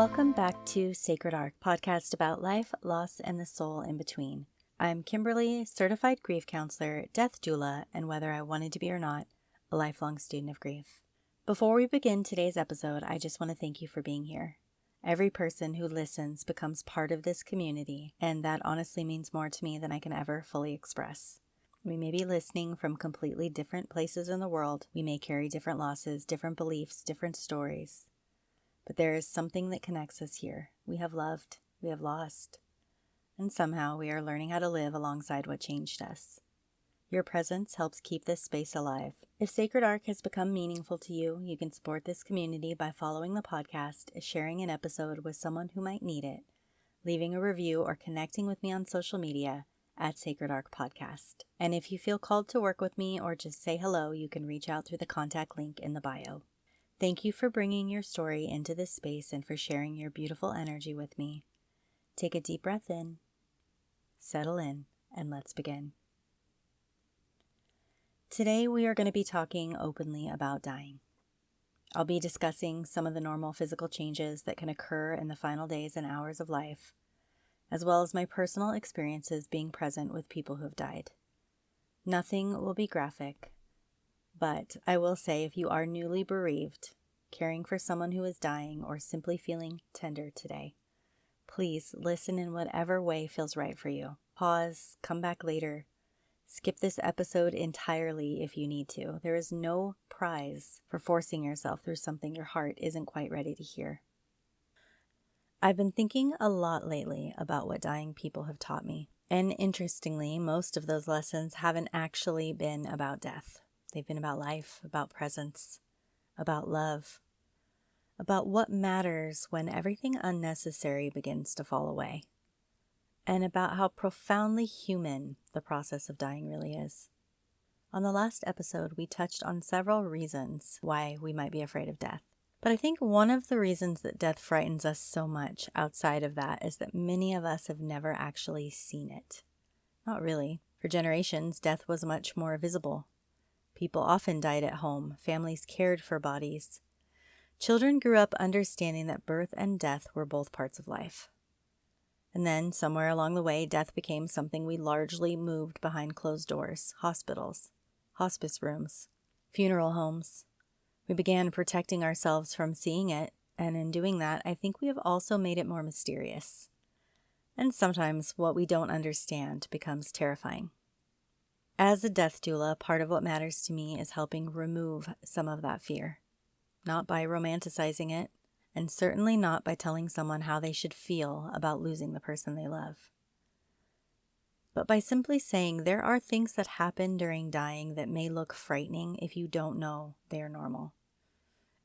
Welcome back to Sacred Arc, podcast about life, loss, and the soul in between. I'm Kimberley, certified grief counselor, death doula, and whether I wanted to be or not, a lifelong student of grief. Before we begin today's episode, I just want to thank you for being here. Every person who listens becomes part of this community, and that honestly means more to me than I can ever fully express. We may be listening from completely different places in the world. We may carry different losses, different beliefs, different stories. But there is something that connects us here. We have loved, we have lost, and somehow we are learning how to live alongside what changed us. Your presence helps keep this space alive. If Sacred Arc has become meaningful to you, you can support this community by following the podcast, sharing an episode with someone who might need it, leaving a review, or connecting with me on social media at Sacred Arc Podcast. And if you feel called to work with me or just say hello, you can reach out through the contact link in the bio. Thank you for bringing your story into this space and for sharing your beautiful energy with me. Take a deep breath in, settle in, and let's begin. Today we are going to be talking openly about dying. I'll be discussing some of the normal physical changes that can occur in the final days and hours of life, as well as my personal experiences being present with people who have died. Nothing will be graphic. But I will say, if you are newly bereaved, caring for someone who is dying, or simply feeling tender today, please listen in whatever way feels right for you. Pause, come back later. Skip this episode entirely if you need to. There is no prize for forcing yourself through something your heart isn't quite ready to hear. I've been thinking a lot lately about what dying people have taught me. And interestingly, most of those lessons haven't actually been about death. They've been about life, about presence, about love, about what matters when everything unnecessary begins to fall away, and about how profoundly human the process of dying really is. On the last episode, we touched on several reasons why we might be afraid of death. But I think one of the reasons that death frightens us so much outside of that is that many of us have never actually seen it. Not really. For generations, death was much more visible. People often died at home. Families cared for bodies. Children grew up understanding that birth and death were both parts of life. And then, somewhere along the way, death became something we largely moved behind closed doors: hospitals, hospice rooms, funeral homes. We began protecting ourselves from seeing it, and in doing that, I think we have also made it more mysterious. And sometimes what we don't understand becomes terrifying. As a death doula, part of what matters to me is helping remove some of that fear. Not by romanticizing it, and certainly not by telling someone how they should feel about losing the person they love. But by simply saying there are things that happen during dying that may look frightening if you don't know they are normal.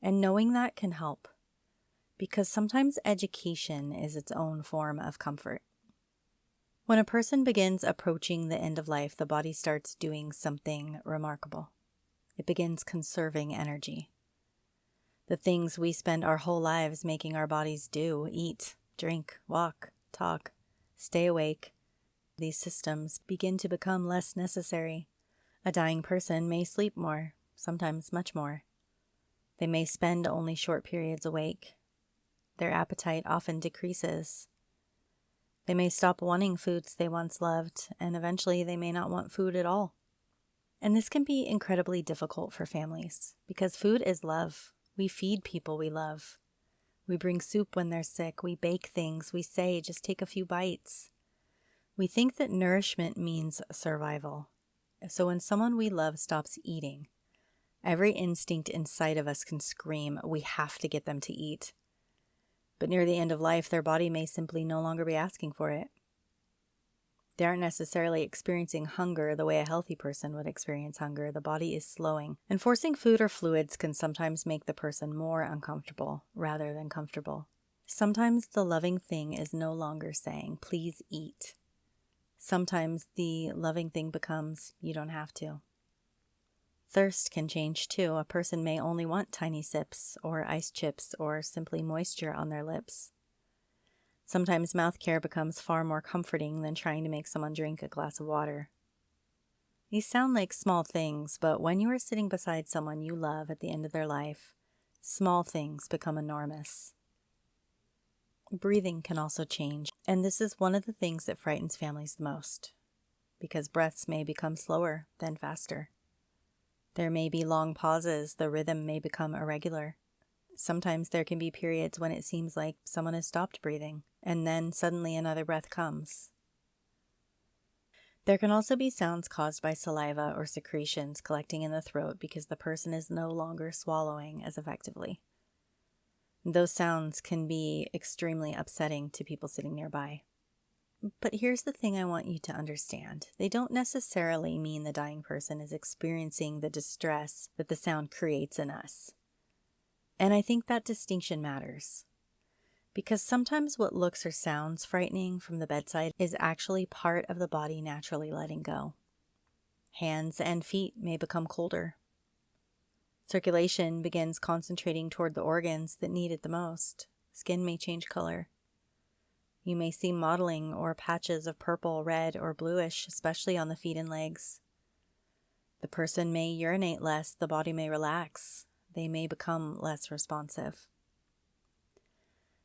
And knowing that can help, because sometimes education is its own form of comfort. When a person begins approaching the end of life, the body starts doing something remarkable. It begins conserving energy. The things we spend our whole lives making our bodies do, eat, drink, walk, talk, stay awake, these systems begin to become less necessary. A dying person may sleep more, sometimes much more. They may spend only short periods awake. Their appetite often decreases. They may stop wanting foods they once loved, and eventually they may not want food at all. And this can be incredibly difficult for families, because food is love. We feed people we love. We bring soup when they're sick. We bake things. We say, just take a few bites. We think that nourishment means survival. So when someone we love stops eating, every instinct inside of us can scream, we have to get them to eat. But near the end of life, their body may simply no longer be asking for it. They aren't necessarily experiencing hunger the way a healthy person would experience hunger. The body is slowing, and forcing food or fluids can sometimes make the person more uncomfortable rather than comfortable. Sometimes the loving thing is no longer saying, please eat. Sometimes the loving thing becomes, you don't have to. Thirst can change too. A person may only want tiny sips or ice chips or simply moisture on their lips. Sometimes mouth care becomes far more comforting than trying to make someone drink a glass of water. These sound like small things, but when you are sitting beside someone you love at the end of their life, small things become enormous. Breathing can also change, and this is one of the things that frightens families the most, because breaths may become slower, then faster. There may be long pauses, the rhythm may become irregular. Sometimes there can be periods when it seems like someone has stopped breathing, and then suddenly another breath comes. There can also be sounds caused by saliva or secretions collecting in the throat because the person is no longer swallowing as effectively. Those sounds can be extremely upsetting to people sitting nearby. But here's the thing I want you to understand. They don't necessarily mean the dying person is experiencing the distress that the sound creates in us. And I think that distinction matters. Because sometimes what looks or sounds frightening from the bedside is actually part of the body naturally letting go. Hands and feet may become colder. Circulation begins concentrating toward the organs that need it the most. Skin may change color. You may see mottling or patches of purple, red, or bluish, especially on the feet and legs. The person may urinate less, the body may relax. They may become less responsive.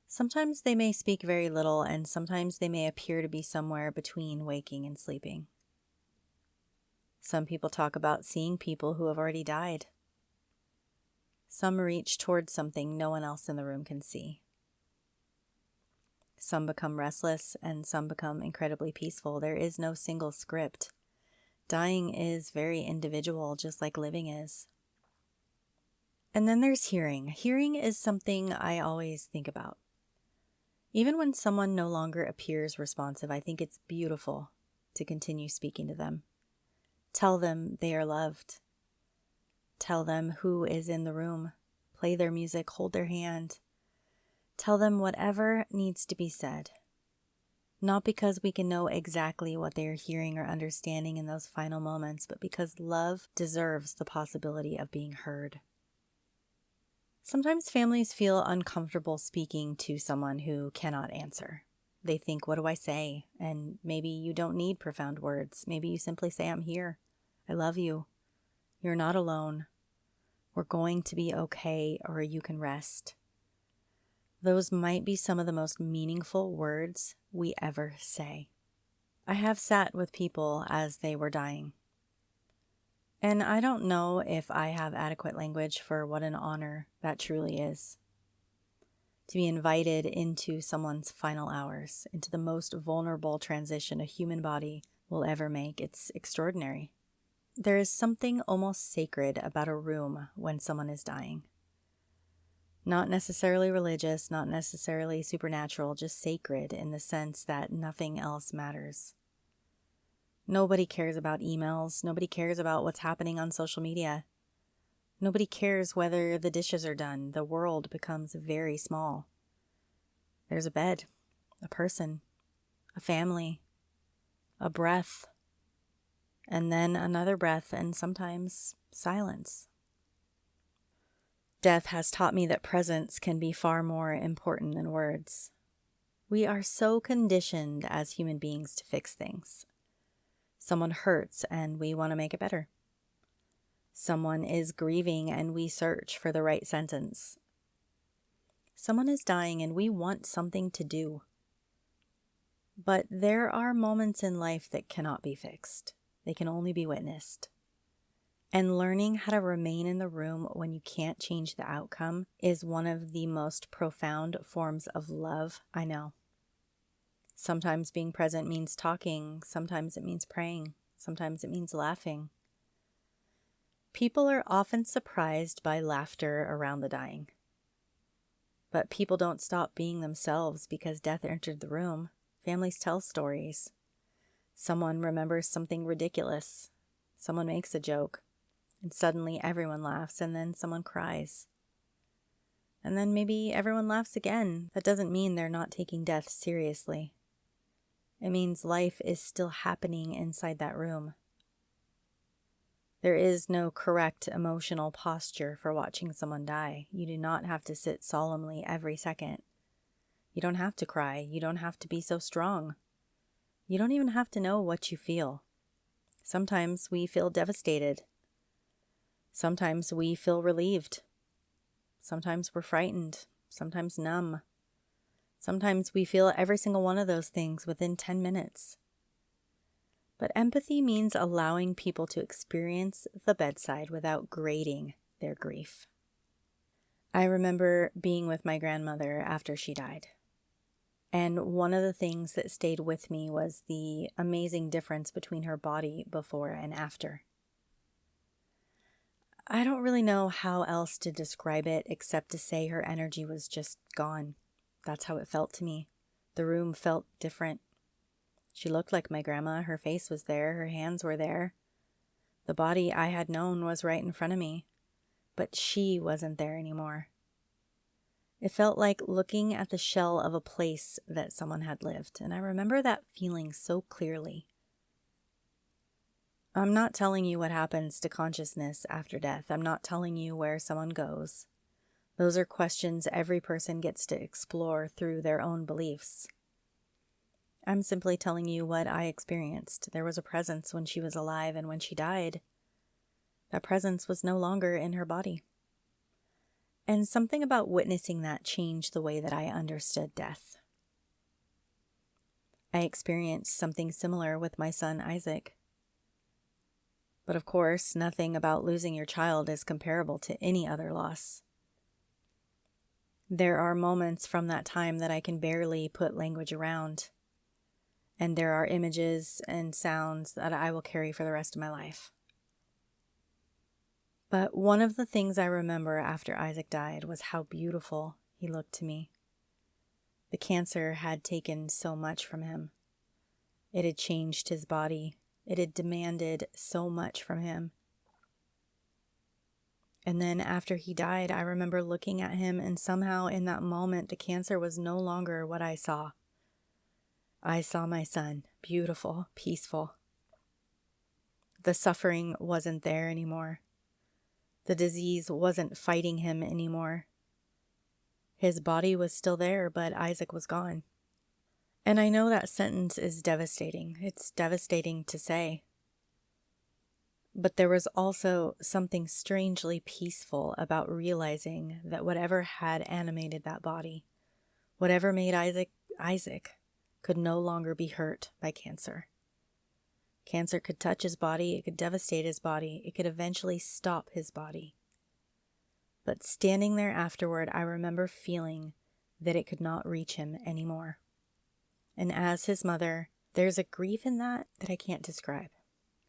Sometimes they may speak very little, and sometimes they may appear to be somewhere between waking and sleeping. Some people talk about seeing people who have already died. Some reach towards something no one else in the room can see. Some become restless, and some become incredibly peaceful. There is no single script. Dying is very individual, just like living is. And then there's hearing. Hearing is something I always think about. Even when someone no longer appears responsive, I think it's beautiful to continue speaking to them. Tell them they are loved. Tell them who is in the room. Play their music, hold their hand. Tell them whatever needs to be said. Not because we can know exactly what they are hearing or understanding in those final moments, but because love deserves the possibility of being heard. Sometimes families feel uncomfortable speaking to someone who cannot answer. They think, what do I say? And maybe you don't need profound words. Maybe you simply say, I'm here. I love you. You're not alone. We're going to be okay, or you can rest. Those might be some of the most meaningful words we ever say. I have sat with people as they were dying. And I don't know if I have adequate language for what an honor that truly is. To be invited into someone's final hours, into the most vulnerable transition a human body will ever make, it's extraordinary. There is something almost sacred about a room when someone is dying. Not necessarily religious, not necessarily supernatural, just sacred in the sense that nothing else matters. Nobody cares about emails. Nobody cares about what's happening on social media. Nobody cares whether the dishes are done. The world becomes very small. There's a bed, a person, a family, a breath, and then another breath, and sometimes silence. Death has taught me that presence can be far more important than words. We are so conditioned as human beings to fix things. Someone hurts and we want to make it better. Someone is grieving and we search for the right sentence. Someone is dying and we want something to do. But there are moments in life that cannot be fixed. They can only be witnessed. And learning how to remain in the room when you can't change the outcome is one of the most profound forms of love I know. Sometimes being present means talking. Sometimes it means praying. Sometimes it means laughing. People are often surprised by laughter around the dying. But people don't stop being themselves because death entered the room. Families tell stories. Someone remembers something ridiculous. Someone makes a joke. And suddenly everyone laughs, and then someone cries. And then maybe everyone laughs again. That doesn't mean they're not taking death seriously. It means life is still happening inside that room. There is no correct emotional posture for watching someone die. You do not have to sit solemnly every second. You don't have to cry. You don't have to be so strong. You don't even have to know what you feel. Sometimes we feel devastated. Sometimes we feel relieved. Sometimes we're frightened. Sometimes numb. Sometimes we feel every single one of those things within 10 minutes. But empathy means allowing people to experience the bedside without grading their grief. I remember being with my grandmother after she died. And one of the things that stayed with me was the amazing difference between her body before and after. I don't really know how else to describe it except to say her energy was just gone. That's how it felt to me. The room felt different. She looked like my grandma. Her face was there. Her hands were there. The body I had known was right in front of me. But she wasn't there anymore. It felt like looking at the shell of a place that someone had lived, and I remember that feeling so clearly. I'm not telling you what happens to consciousness after death. I'm not telling you where someone goes. Those are questions every person gets to explore through their own beliefs. I'm simply telling you what I experienced. There was a presence when she was alive, and when she died, that presence was no longer in her body. And something about witnessing that changed the way that I understood death. I experienced something similar with my son Isaac. But of course, nothing about losing your child is comparable to any other loss. There are moments from that time that I can barely put language around. And there are images and sounds that I will carry for the rest of my life. But one of the things I remember after Isaac died was how beautiful he looked to me. The cancer had taken so much from him. It had changed his body. It had demanded so much from him. And then after he died, I remember looking at him, and somehow in that moment, the cancer was no longer what I saw. I saw my son, beautiful, peaceful. The suffering wasn't there anymore. The disease wasn't fighting him anymore. His body was still there, but Isaac was gone. And I know that sentence is devastating. It's devastating to say. But there was also something strangely peaceful about realizing that whatever had animated that body, whatever made Isaac Isaac, could no longer be hurt by cancer. Cancer could touch his body, it could devastate his body, it could eventually stop his body. But standing there afterward, I remember feeling that it could not reach him anymore. And as his mother, there's a grief in that I can't describe.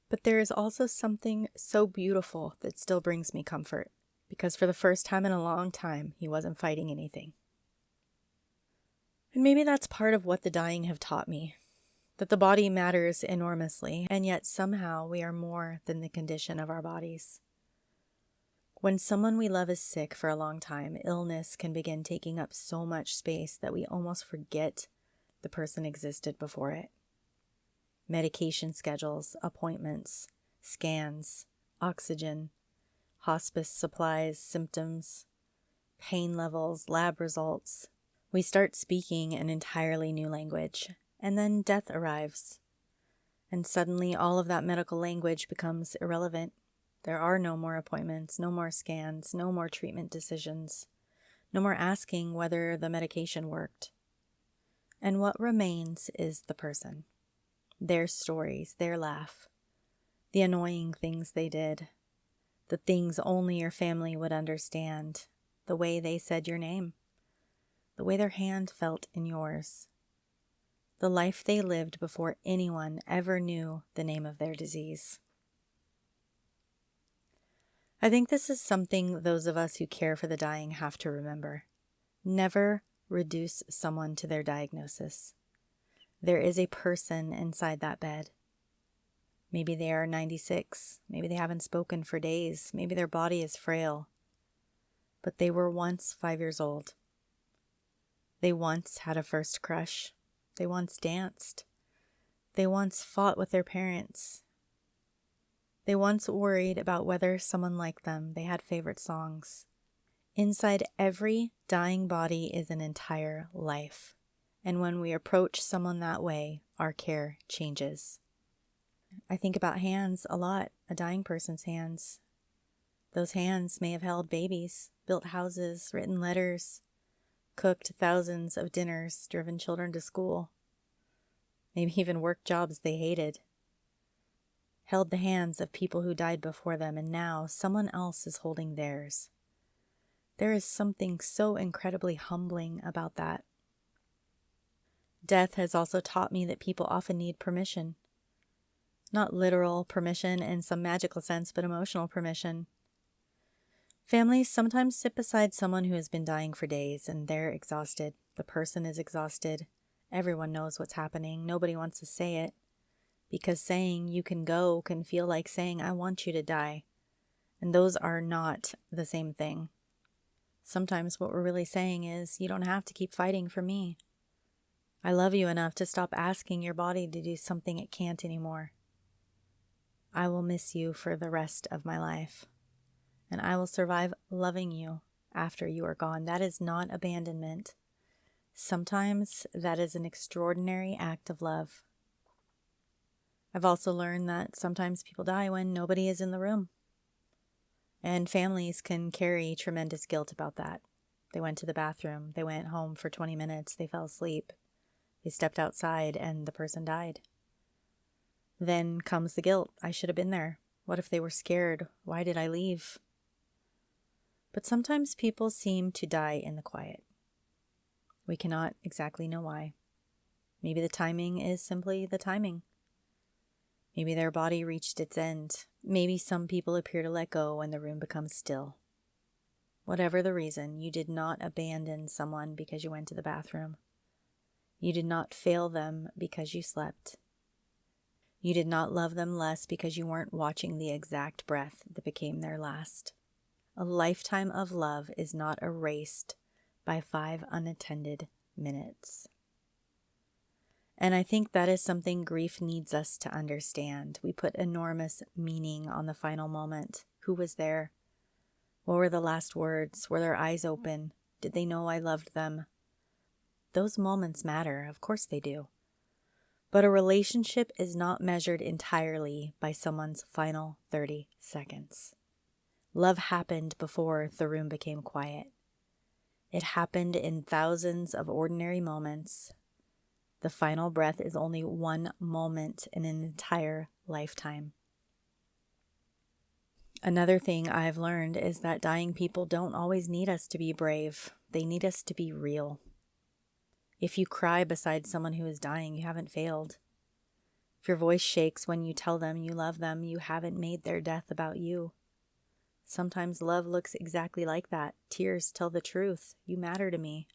But there is also something so beautiful that still brings me comfort, because for the first time in a long time, he wasn't fighting anything. And maybe that's part of what the dying have taught me, that the body matters enormously, and yet somehow we are more than the condition of our bodies. When someone we love is sick for a long time, illness can begin taking up so much space that we almost forget the person existed before it. Medication schedules, appointments, scans, oxygen, hospice supplies, symptoms, pain levels, lab results. We start speaking an entirely new language, and then death arrives. And suddenly all of that medical language becomes irrelevant. There are no more appointments, no more scans, no more treatment decisions, no more asking whether the medication worked. And what remains is the person, their stories, their laugh, the annoying things they did, the things only your family would understand, the way they said your name, the way their hand felt in yours, the life they lived before anyone ever knew the name of their disease. I think this is something those of us who care for the dying have to remember. Never reduce someone to their diagnosis. There is a person inside that bed. Maybe they are 96. Maybe they haven't spoken for days. Maybe their body is frail. But they were once 5 years old. They once had a first crush. They once danced. They once fought with their parents. They once worried about whether someone liked them. They had favorite songs. Inside every dying body is an entire life. And when we approach someone that way, our care changes. I think about hands a lot, a dying person's hands. Those hands may have held babies, built houses, written letters, cooked thousands of dinners, driven children to school, maybe even worked jobs they hated, held the hands of people who died before them, and now someone else is holding theirs. There is something so incredibly humbling about that. Death has also taught me that people often need permission. Not literal permission in some magical sense, but emotional permission. Families sometimes sit beside someone who has been dying for days and they're exhausted. The person is exhausted. Everyone knows what's happening. Nobody wants to say it, because saying you can go can feel like saying I want you to die. And those are not the same thing. Sometimes what we're really saying is, you don't have to keep fighting for me. I love you enough to stop asking your body to do something it can't anymore. I will miss you for the rest of my life, and I will survive loving you after you are gone. That is not abandonment. Sometimes that is an extraordinary act of love. I've also learned that sometimes people die when nobody is in the room. And families can carry tremendous guilt about that. They went to the bathroom, they went home for 20 minutes, they fell asleep, they stepped outside and the person died. Then comes the guilt. I should have been there. What if they were scared? Why did I leave? But sometimes people seem to die in the quiet. We cannot exactly know why. Maybe the timing is simply the timing. Maybe their body reached its end. Maybe some people appear to let go when the room becomes still. Whatever the reason, you did not abandon someone because you went to the bathroom. You did not fail them because you slept. You did not love them less because you weren't watching the exact breath that became their last. A lifetime of love is not erased by 5 unattended minutes. And I think that is something grief needs us to understand. We put enormous meaning on the final moment. Who was there? What were the last words? Were their eyes open? Did they know I loved them? Those moments matter. Of course they do. But a relationship is not measured entirely by someone's final 30 seconds. Love happened before the room became quiet. It happened in thousands of ordinary moments. The final breath is only one moment in an entire lifetime. Another thing I've learned is that dying people don't always need us to be brave. They need us to be real. If you cry beside someone who is dying, you haven't failed. If your voice shakes when you tell them you love them, you haven't made their death about you. Sometimes love looks exactly like that. Tears tell the truth. You matter to me.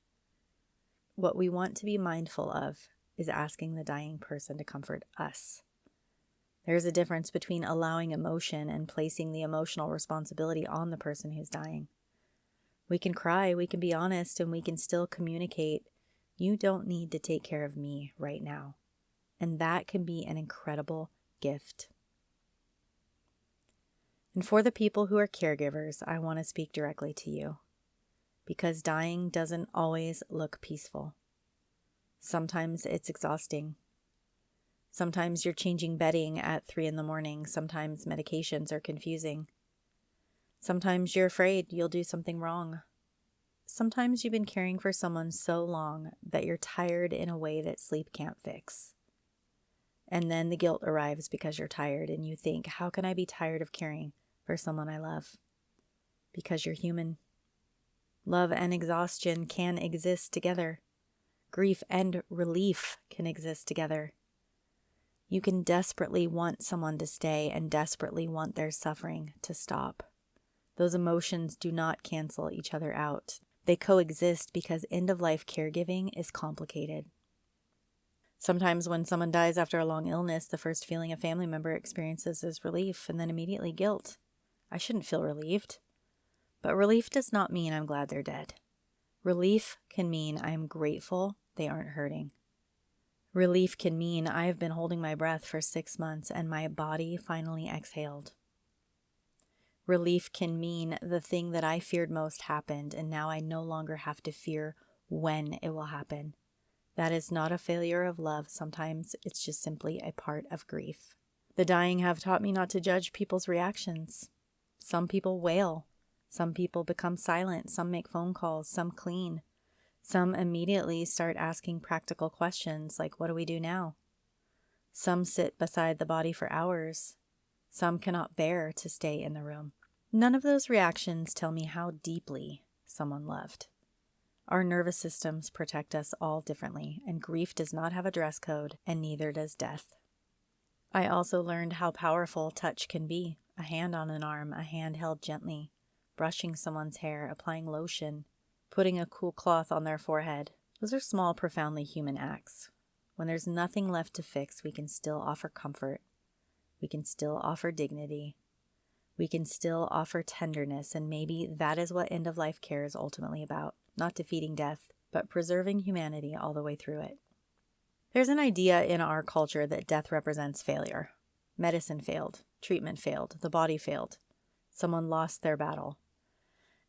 What we want to be mindful of is asking the dying person to comfort us. There's a difference between allowing emotion and placing the emotional responsibility on the person who's dying. We can cry, we can be honest, and we can still communicate, you don't need to take care of me right now. And that can be an incredible gift. And for the people who are caregivers, I want to speak directly to you, because dying doesn't always look peaceful. Sometimes it's exhausting. Sometimes you're changing bedding at 3 a.m. Sometimes medications are confusing. Sometimes you're afraid you'll do something wrong. Sometimes you've been caring for someone so long that you're tired in a way that sleep can't fix. And then the guilt arrives because you're tired and you think, how can I be tired of caring for someone I love? Because you're human. Love and exhaustion can exist together. Grief and relief can exist together. You can desperately want someone to stay and desperately want their suffering to stop. Those emotions do not cancel each other out. They coexist because end-of-life caregiving is complicated. Sometimes when someone dies after a long illness, the first feeling a family member experiences is relief and then immediately guilt. I shouldn't feel relieved. But relief does not mean I'm glad they're dead. Relief can mean I am grateful they aren't hurting. Relief can mean I have been holding my breath for 6 months and my body finally exhaled. Relief can mean the thing that I feared most happened and now I no longer have to fear when it will happen. That is not a failure of love. Sometimes it's just simply a part of grief. The dying have taught me not to judge people's reactions. Some people wail. Some people become silent. Some make phone calls. Some clean. Some immediately start asking practical questions like, what do we do now? Some sit beside the body for hours. Some cannot bear to stay in the room. None of those reactions tell me how deeply someone loved. Our nervous systems protect us all differently, and grief does not have a dress code, and neither does death. I also learned how powerful touch can be. A hand on an arm, a hand held gently, brushing someone's hair, applying lotion, putting a cool cloth on their forehead. Those are small, profoundly human acts. When there's nothing left to fix, we can still offer comfort. We can still offer dignity. We can still offer tenderness, and maybe that is what end-of-life care is ultimately about. Not defeating death, but preserving humanity all the way through it. There's an idea in our culture that death represents failure. Medicine failed, treatment failed, the body failed. Someone lost their battle.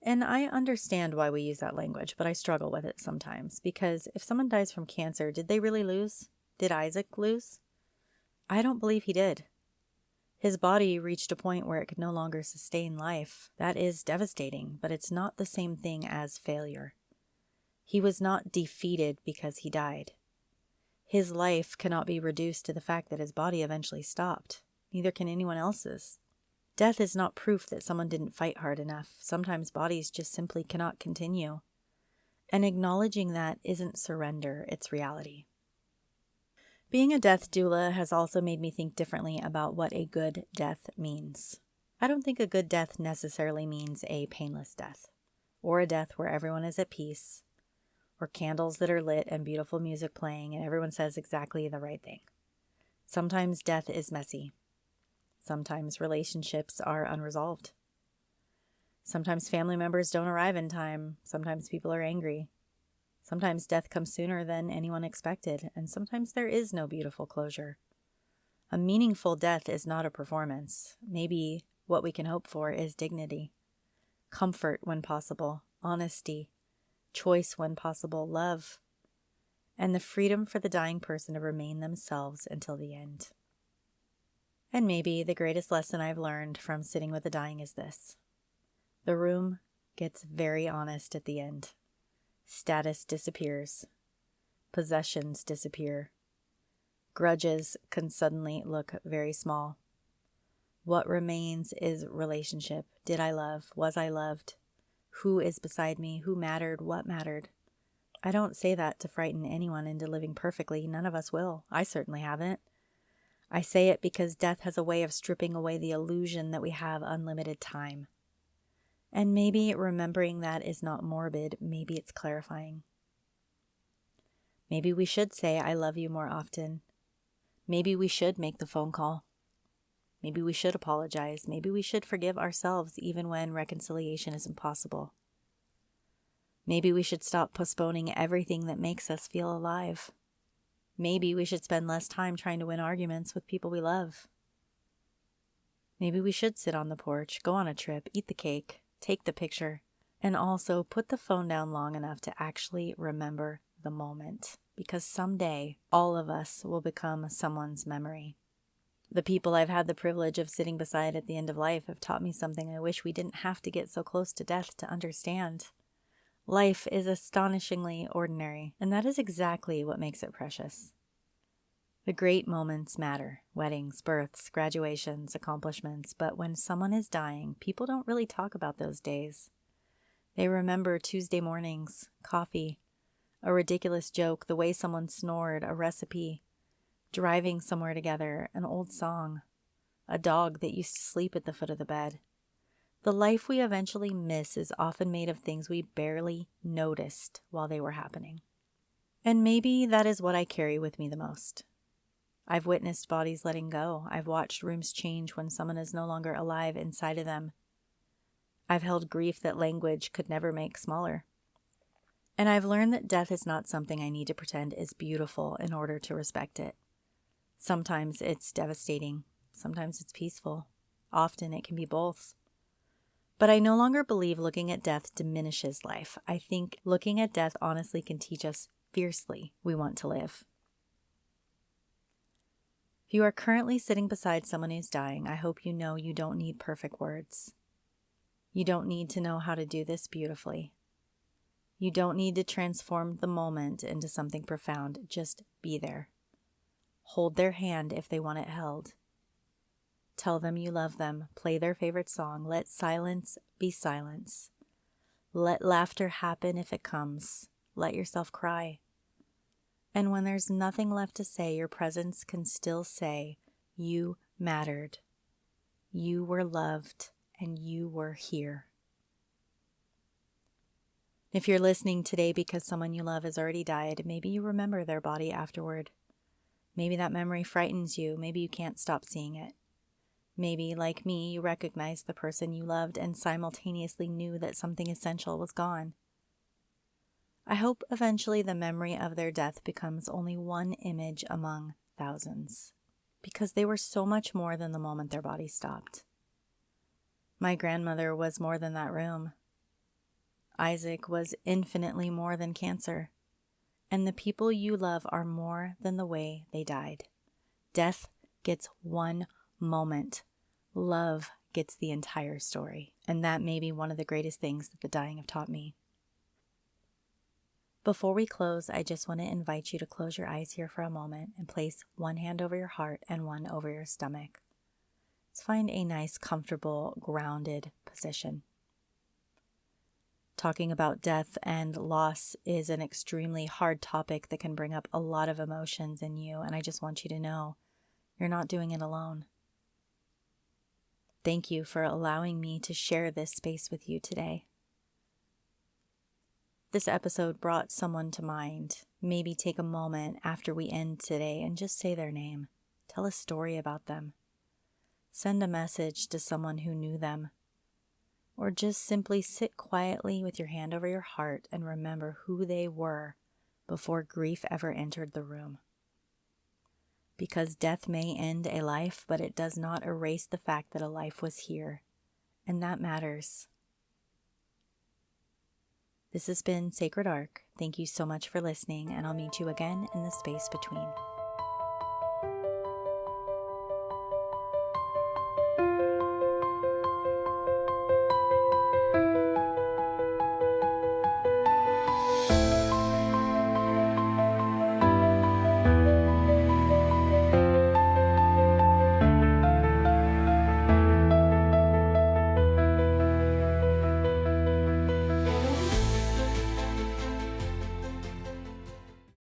And I understand why we use that language, but I struggle with it sometimes, because if someone dies from cancer, did they really lose? Did Isaac lose? I don't believe he did. His body reached a point where it could no longer sustain life. That is devastating, but it's not the same thing as failure. He was not defeated because he died. His life cannot be reduced to the fact that his body eventually stopped. Neither can anyone else's. Death is not proof that someone didn't fight hard enough. Sometimes bodies just simply cannot continue. And acknowledging that isn't surrender, it's reality. Being a death doula has also made me think differently about what a good death means. I don't think a good death necessarily means a painless death, or a death where everyone is at peace, or candles that are lit and beautiful music playing and everyone says exactly the right thing. Sometimes death is messy. Sometimes relationships are unresolved. Sometimes family members don't arrive in time. Sometimes people are angry. Sometimes death comes sooner than anyone expected, and sometimes there is no beautiful closure. A meaningful death is not a performance. Maybe what we can hope for is dignity, comfort when possible, honesty, choice when possible, love, and the freedom for the dying person to remain themselves until the end. And maybe the greatest lesson I've learned from sitting with the dying is this. The room gets very honest at the end. Status disappears. Possessions disappear. Grudges can suddenly look very small. What remains is relationship. Did I love? Was I loved? Who is beside me? Who mattered? What mattered? I don't say that to frighten anyone into living perfectly. None of us will. I certainly haven't. I say it because death has a way of stripping away the illusion that we have unlimited time. And maybe remembering that is not morbid, maybe it's clarifying. Maybe we should say, I love you more often. Maybe we should make the phone call. Maybe we should apologize. Maybe we should forgive ourselves even when reconciliation is impossible. Maybe we should stop postponing everything that makes us feel alive. Maybe we should spend less time trying to win arguments with people we love. Maybe we should sit on the porch, go on a trip, eat the cake, take the picture, and also put the phone down long enough to actually remember the moment, because someday all of us will become someone's memory. The people I've had the privilege of sitting beside at the end of life have taught me something I wish we didn't have to get so close to death to understand. Life is astonishingly ordinary, and that is exactly what makes it precious. The great moments matter, weddings, births, graduations, accomplishments, but when someone is dying, people don't really talk about those days. They remember Tuesday mornings, coffee, a ridiculous joke, the way someone snored, a recipe, driving somewhere together, an old song, a dog that used to sleep at the foot of the bed. The life we eventually miss is often made of things we barely noticed while they were happening. And maybe that is what I carry with me the most. I've witnessed bodies letting go. I've watched rooms change when someone is no longer alive inside of them. I've held grief that language could never make smaller. And I've learned that death is not something I need to pretend is beautiful in order to respect it. Sometimes it's devastating. Sometimes it's peaceful. Often it can be both. But I no longer believe looking at death diminishes life. I think looking at death honestly can teach us fiercely we want to live. If you are currently sitting beside someone who's dying, I hope you know you don't need perfect words. You don't need to know how to do this beautifully. You don't need to transform the moment into something profound. Just be there. Hold their hand if they want it held. Tell them you love them. Play their favorite song. Let silence be silence. Let laughter happen if it comes. Let yourself cry. And when there's nothing left to say, your presence can still say, you mattered. You were loved, and you were here. If you're listening today because someone you love has already died, maybe you remember their body afterward. Maybe that memory frightens you. Maybe you can't stop seeing it. Maybe, like me, you recognize the person you loved and simultaneously knew that something essential was gone. I hope eventually the memory of their death becomes only one image among thousands, because they were so much more than the moment their body stopped. My grandmother was more than that room. Isaac was infinitely more than cancer. And the people you love are more than the way they died. Death gets one moment. Love gets the entire story. And that may be one of the greatest things that the dying have taught me. Before we close, I just want to invite you to close your eyes here for a moment and place one hand over your heart and one over your stomach. Let's find a nice, comfortable, grounded position. Talking about death and loss is an extremely hard topic that can bring up a lot of emotions in you, and I just want you to know you're not doing it alone. Thank you for allowing me to share this space with you today. This episode brought someone to mind. Maybe take a moment after we end today and just say their name. Tell a story about them. Send a message to someone who knew them. Or just simply sit quietly with your hand over your heart and remember who they were before grief ever entered the room. Because death may end a life, but it does not erase the fact that a life was here, and that matters. This has been Sacred Arc. Thank you so much for listening, and I'll meet you again in the space between.